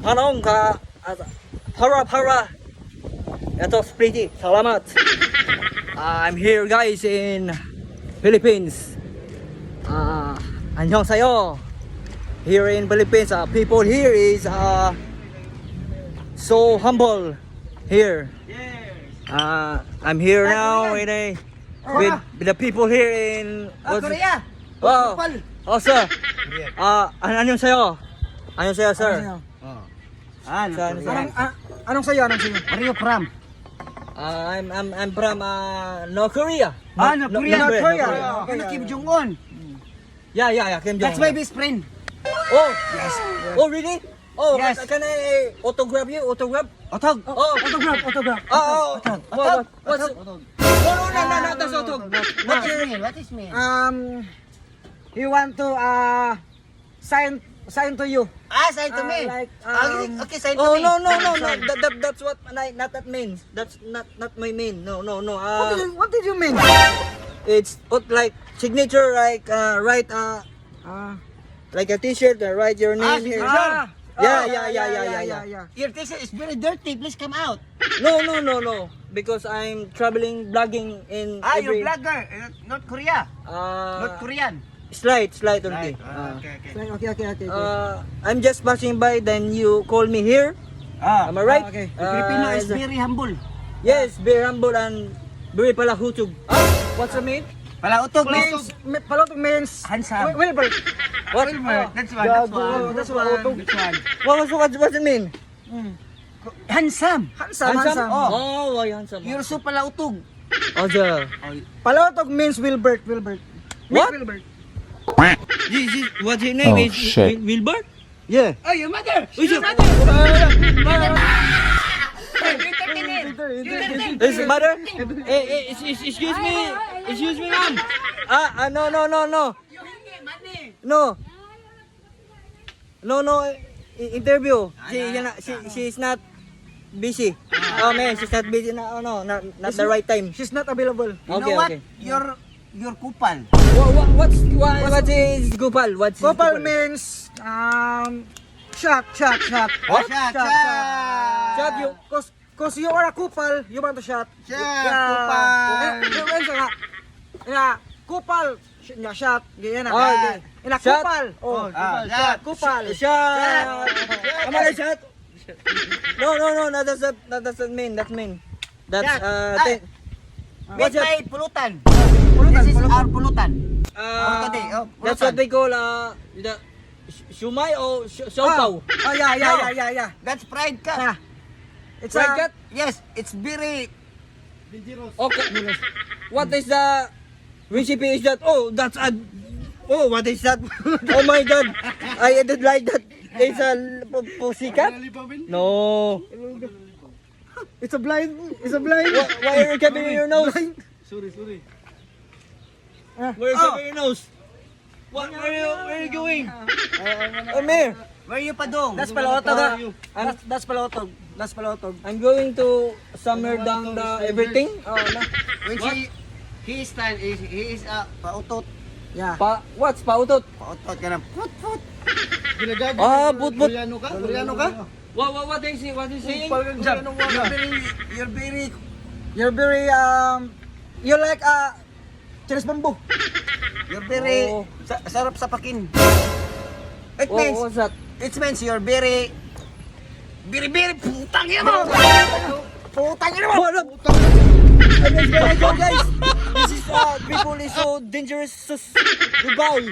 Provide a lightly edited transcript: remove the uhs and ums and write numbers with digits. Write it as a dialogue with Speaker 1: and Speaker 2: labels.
Speaker 1: Panong ka para. Ito pretty. Salamat. I'm here guys in Philippines. 안녕하세요. Here in Philippines, people here is so humble here. I'm here now with the people here in
Speaker 2: Korea.
Speaker 1: Wow. Oh sir. 안녕하세요. 안녕하세요 sir.
Speaker 2: Anong sayo? Where are you from?
Speaker 1: I'm from North Korea.
Speaker 2: North Korea.
Speaker 1: Okay.
Speaker 2: Kim Jong-un.
Speaker 1: Yeah, Kim Jong.
Speaker 2: That's my best friend.
Speaker 1: Oh,
Speaker 2: Yes.
Speaker 1: oh really? Oh,
Speaker 2: Yes.
Speaker 1: can I autograph you? Autograph?
Speaker 2: Otog.
Speaker 1: Oh,
Speaker 2: Autograph.
Speaker 1: What's it? No, not that's autograph.
Speaker 2: What is mean? What is mean?
Speaker 3: He want to sign to you.
Speaker 2: Sign to me.
Speaker 3: Like,
Speaker 2: Okay, sign to
Speaker 1: Oh
Speaker 2: me.
Speaker 1: no. That's what not that means. That's not my mean. No.
Speaker 3: What did you mean?
Speaker 1: It's like signature, like write like a T-shirt. Write your name here. Yeah.
Speaker 2: Your t-shirt is very dirty. Please come out.
Speaker 1: No. Because I'm traveling, vlogging in
Speaker 2: You're
Speaker 1: every.
Speaker 2: vlogger. North Korea. North Korean.
Speaker 1: Slide only.
Speaker 2: Okay.
Speaker 1: I'm just passing by. Then you call me here. Am I right?
Speaker 3: Okay.
Speaker 2: Filipino is very humble.
Speaker 1: Yes, very humble and very palahutog. What's the mean?
Speaker 2: Palautog
Speaker 3: Palotog means
Speaker 2: handsome.
Speaker 3: Wilbert.
Speaker 1: What?
Speaker 2: That's one.
Speaker 1: What's it mean?
Speaker 2: Handsome.
Speaker 3: Handsome.
Speaker 1: Oh, why handsome?
Speaker 2: You're so palautog.
Speaker 1: Oh, yeah.
Speaker 3: Palotog means Wilbert.
Speaker 1: What?
Speaker 3: Wilbert.
Speaker 1: What's his name?
Speaker 4: Oh,
Speaker 1: Is
Speaker 4: shit.
Speaker 1: Wilbur?
Speaker 3: Yeah.
Speaker 2: Oh, your mother.
Speaker 1: Is it? Is it mother? Excuse me, ma'am. No. Interview. She's not busy. Oh man, she's not busy. No, not the right time.
Speaker 3: She's not available.
Speaker 2: You know what?
Speaker 1: Okay.
Speaker 2: Your kupal.
Speaker 1: What is Gopal? What's
Speaker 3: Gopal means shot.
Speaker 1: What?
Speaker 2: Shot
Speaker 1: you.
Speaker 3: Cause you are a kupal, you want to shot.
Speaker 2: kupal.
Speaker 3: Kupal. Shot. Ganyan na.
Speaker 1: Okay. Shot.
Speaker 3: Kupal.
Speaker 2: Shot.
Speaker 3: Kupal.
Speaker 1: Shot. Am I shot? No. That doesn't mean. That's mean. That's
Speaker 2: Shot.
Speaker 1: What's
Speaker 2: What's
Speaker 1: that?
Speaker 2: pulutan? This is our pulutan.
Speaker 1: That's what they call the shumai or siopaw.
Speaker 3: Oh yeah.
Speaker 2: That's fried cut.
Speaker 3: Yeah. It's
Speaker 1: Fried cut?
Speaker 2: Yes, it's very
Speaker 1: Okay. What is the recipe? Is that? Oh, that's a. Oh, what is that? Oh my God! I did like that. It's a pussycat? No.
Speaker 3: It's a blind.
Speaker 1: Why are you covering your nose?
Speaker 3: Sorry.
Speaker 1: Why are you covering your nose? Where are you going? Come here.
Speaker 2: where you padong?
Speaker 3: That's palotog. That's palotog.
Speaker 1: I'm going to somewhere down the everything.
Speaker 2: When he is pautot.
Speaker 3: Yeah.
Speaker 1: What's pautot?
Speaker 2: Pautot ka na. Put.
Speaker 1: Put.
Speaker 3: Koreano ka?
Speaker 1: What is he? What is he saying?
Speaker 2: You're very
Speaker 3: You like Chinese bamboo.
Speaker 2: you're very
Speaker 1: Oh.
Speaker 2: sarap sa pakin. It
Speaker 1: Oh,
Speaker 2: means
Speaker 1: what's that?
Speaker 2: it means you're very putang ina mo. Putang ina mo.
Speaker 1: What up? Let's go, guys. This is people is so dangerous. Goodbye.